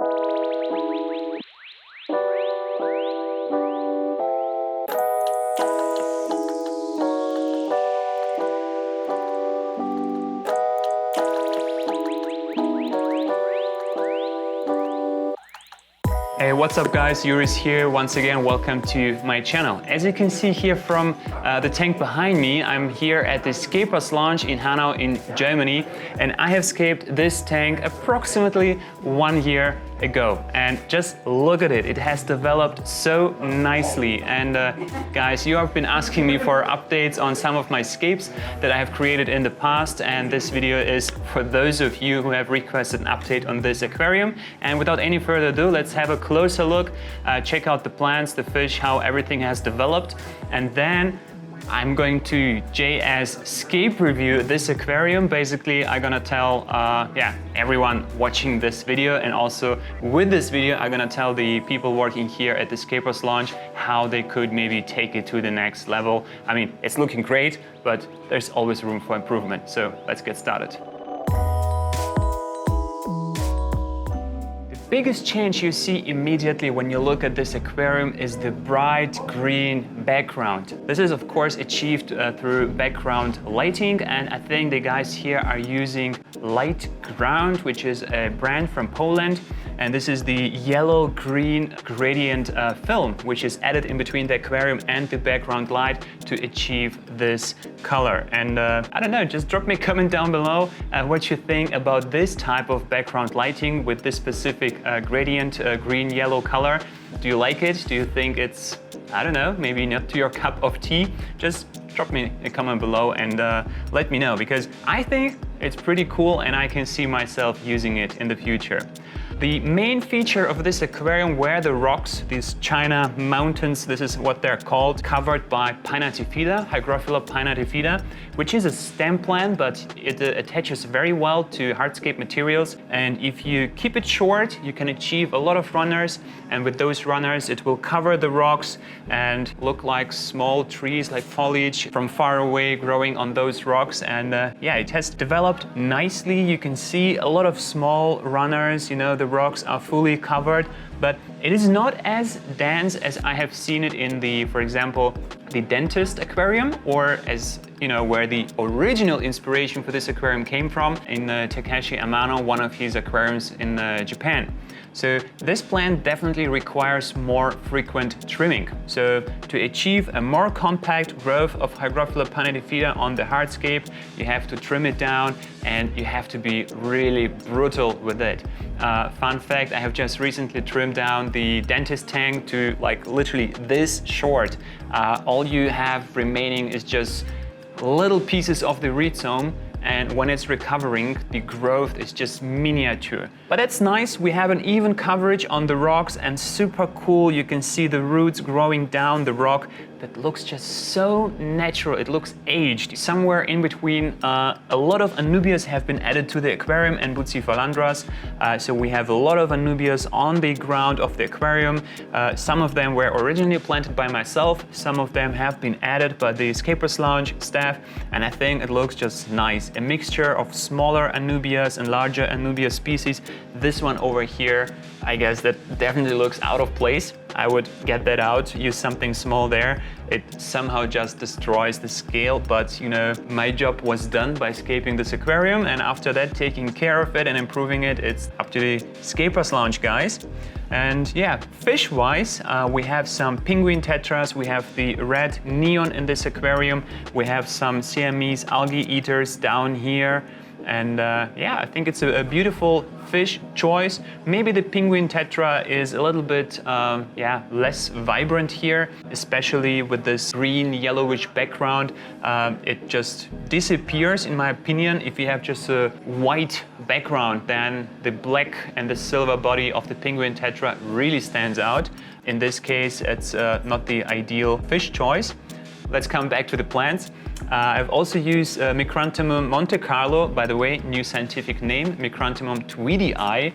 Hey, what's up guys, Juris here. Once again, welcome to my channel. As you can see here from the tank behind me, I'm here at the ScapersLounge in Hanau in Germany, and I have scaped this tank approximately 1 year ago. And just look at it, it has developed so nicely. And guys, you have been asking me for updates on some of my scapes that I have created in the past, and this video is for those of you who have requested an update on this aquarium. And without any further ado, let's have a closer look, check out the plants, the fish, how everything has developed, and then I'm going to JS scape review this aquarium. Basically, I'm gonna tell everyone watching this video, and also with this video, I'm gonna tell the people working here at the ScapersLounge how they could maybe take it to the next level. I mean, it's looking great, but there's always room for improvement. So let's get started. The biggest change you see immediately when you look at this aquarium is the bright green background. This is of course achieved through background lighting, and I think the guys here are using LIGHTGROUND, which is a brand from Poland, and this is the yellow-green gradient film, which is added in between the aquarium and the background light to achieve this color. And I don't know, just drop me a comment down below what you think about this type of background lighting with this specific gradient green-yellow color. Do you like it? Do you think it's, I don't know, maybe not to your cup of tea? Just drop me a comment below and let me know, because I think it's pretty cool and I can see myself using it in the future. The main feature of this aquarium were the rocks, these China mountains, this is what they're called, covered by Pinnatifida, Hygrophila Pinnatifida, which is a stem plant, but it attaches very well to hardscape materials. And if you keep it short, you can achieve a lot of runners, and with those runners it will cover the rocks and look like small trees, like foliage from far away growing on those rocks. And yeah, it has developed nicely. You can see a lot of small runners, you know, the rocks are fully covered, but it is not as dense as I have seen it in the, for example, the dentist aquarium, or as you know, where the original inspiration for this aquarium came from, in Takeshi Amano, one of his aquariums in Japan. So this plant definitely requires more frequent trimming. So to achieve a more compact growth of Hygrophila Pinnatifida on the hardscape, you have to trim it down and you have to be really brutal with it. Fun fact, I have just recently trimmed down the dentist tank to like literally this short. All you have remaining is just little pieces of the rhizome, and when it's recovering, the growth is just miniature. But that's nice, we have an even coverage on the rocks, and super cool, you can see the roots growing down the rock. That looks just so natural, it looks aged. Somewhere in between, a lot of Anubias have been added to the aquarium and Bucephalandras. So we have a lot of Anubias on the ground of the aquarium. Some of them were originally planted by myself, some of them have been added by the ScapersLounge staff, and I think it looks just nice. A mixture of smaller Anubias and larger Anubia species. This one over here, I guess that definitely looks out of place. I would get that out, use something small there. It somehow just destroys the scale, but you know, my job was done by scaping this aquarium, and after that, taking care of it and improving it, it's up to the ScapersLounge guys. And yeah, fish-wise, we have some penguin tetras, we have the red neon in this aquarium, we have some Siamese algae eaters down here. And yeah, I think it's a beautiful fish choice. Maybe the penguin tetra is a little bit less vibrant here, especially with this green yellowish background. It just disappears, in my opinion. If you have just a white background, then the black and the silver body of the penguin tetra really stands out. In this case, it's not the ideal fish choice. let's come back to the plants. I've also used Micranthemum Monte Carlo, by the way, new scientific name, Micranthemum TWEEDIEI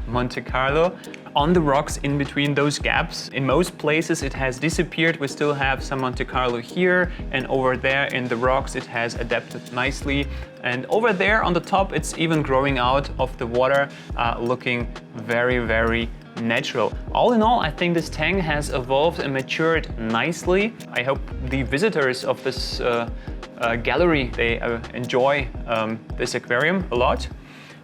Monte Carlo, on the rocks in between those gaps. In most places it has disappeared. We still have some Monte Carlo here, and over there in the rocks it has adapted nicely. And over there on the top it's even growing out of the water, looking very, very natural. All in all, I think this tank has evolved and matured nicely. I hope the visitors of this gallery, they enjoy this aquarium a lot.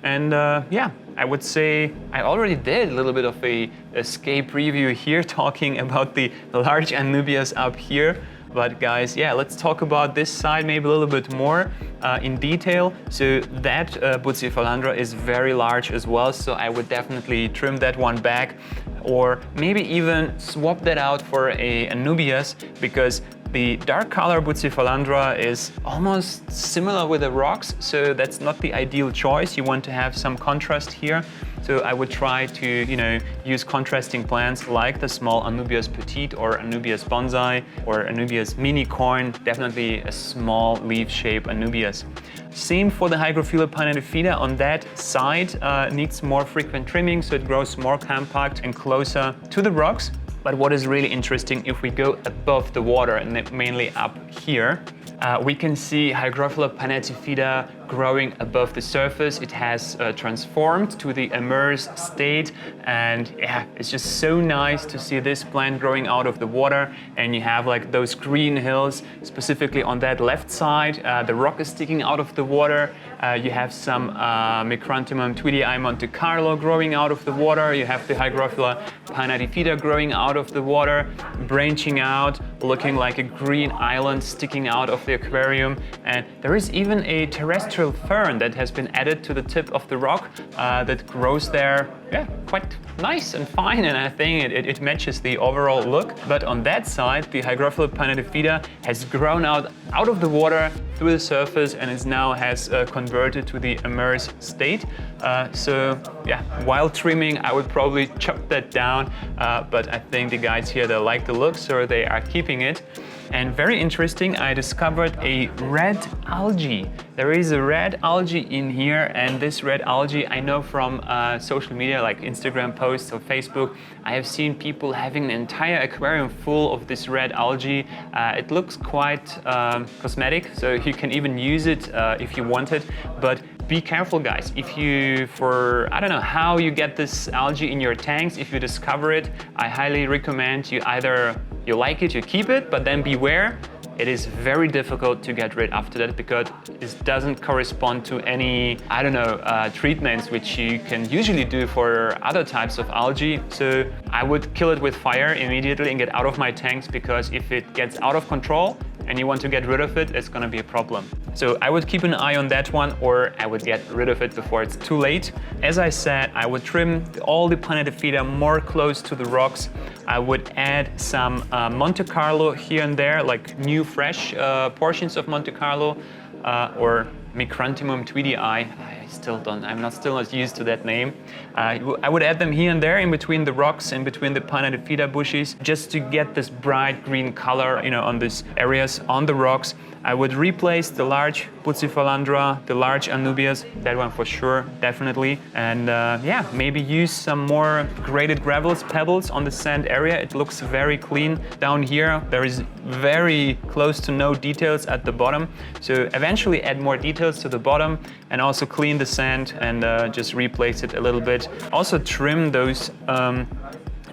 And yeah, I would say I already did a little bit of a escape review here, talking about the large Anubias up here. But guys, yeah, let's talk about this side maybe a little bit more in detail. So that Bucephalandra is very large as well, so I would definitely trim that one back, or maybe even swap that out for a Anubias, because the dark color Bucephalandra is almost similar with the rocks, so that's not the ideal choice. You want to have some contrast here. So I would try to, you know, use contrasting plants like the small Anubias Petite or Anubias Bonsai or Anubias Mini Corn, definitely a small leaf shape Anubias. Same for the Hygrophila Pinnatifida. On that side needs more frequent trimming, so it grows more compact and closer to the rocks. But what is really interesting, if we go above the water and mainly up here, we can see Hygrophila Pinnatifida growing above the surface. It has transformed to the immersed state, and yeah, it's just so nice to see this plant growing out of the water. And you have like those green hills, specifically on that left side. The rock is sticking out of the water. You have some Micranthemum TWEEDIEI Monte Carlo growing out of the water. You have the Hygrophila Pinnatifida growing out of the water, branching out, looking like a green island sticking out of the aquarium. And there is even a terrestrial fern that has been added to the tip of the rock that grows there, yeah, quite nice and fine, and I think it matches the overall look. But on that side, the Hygrophila Pinnatifida has grown out of the water through the surface, and is now has converted to the immersed state. So yeah, while trimming I would probably chop that down, but I think the guys here, they like the look, so they are keeping it. And very interesting, I discovered a red algae. There is a red algae in here, and this red algae I know from social media like Instagram posts or Facebook. I have seen people having an entire aquarium full of this red algae. It looks quite cosmetic, so you can even use it if you want it. But be careful, guys. If you, I don't know how you get this algae in your tanks, if you discover it, I highly recommend you either you like it, you keep it, but then beware. It is very difficult to get rid after that, because it doesn't correspond to any, I don't know, treatments which you can usually do for other types of algae. So I would kill it with fire immediately and get out of my tanks, because if it gets out of control and you want to get rid of it, it's gonna be a problem. So I would keep an eye on that one, or I would get rid of it before it's too late. As I said, I would trim all the Pinnatifida more close to the rocks. I would add some Monte Carlo here and there, like new fresh portions of Monte Carlo, or Micranthemum TWEEDIEI. I'm still not used to that name. I would add them here and there in between the rocks and between the Pinnatifida bushes, just to get this bright green color, you know, on these areas on the rocks. I would replace the large Bucephalandra, the large Anubias, that one for sure, definitely. And yeah, maybe use some more graded pebbles on the sand area. It looks very clean down here. There is very close to no details at the bottom. So eventually add more details to the bottom, and also clean the sand and just replace it a little bit. Also trim those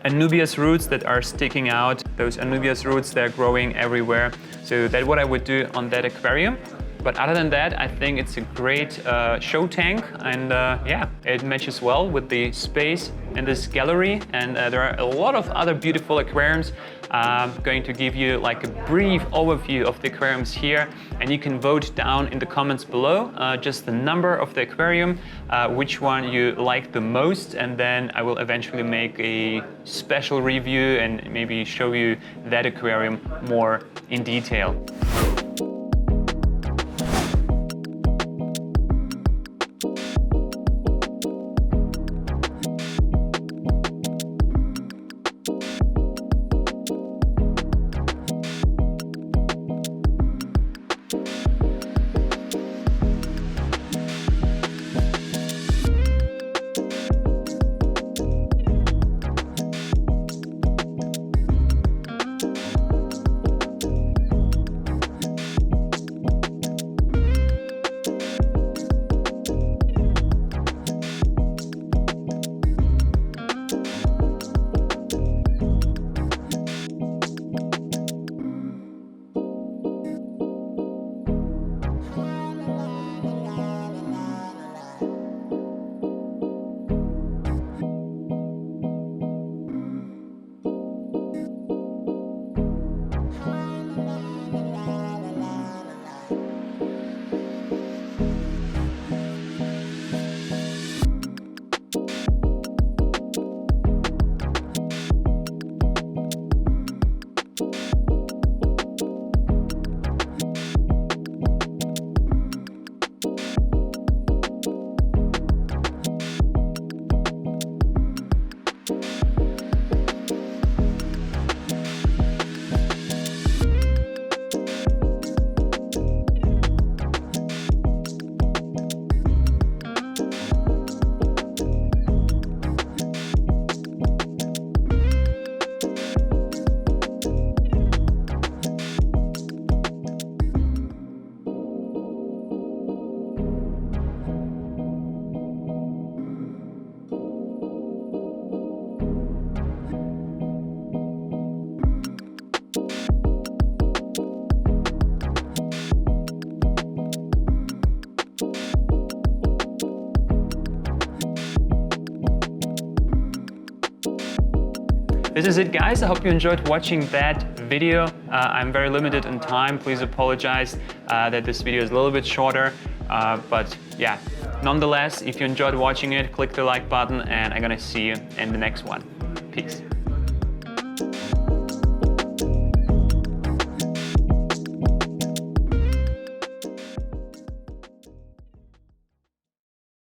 Anubias roots that are sticking out. Those Anubias roots, they're growing everywhere. So that's what I would do on that aquarium. But other than that, I think it's a great show tank, and yeah, it matches well with the space in this gallery. And there are a lot of other beautiful aquariums. I'm going to give you like a brief overview of the aquariums here, and you can vote down in the comments below just the number of the aquarium, which one you like the most, and then I will eventually make a special review and maybe show you that aquarium more in detail. This is it, guys. I hope you enjoyed watching that video. I'm very limited in time. Please apologize that this video is a little bit shorter, but yeah. Nonetheless, if you enjoyed watching it, click the like button, and I'm gonna see you in the next one. Peace.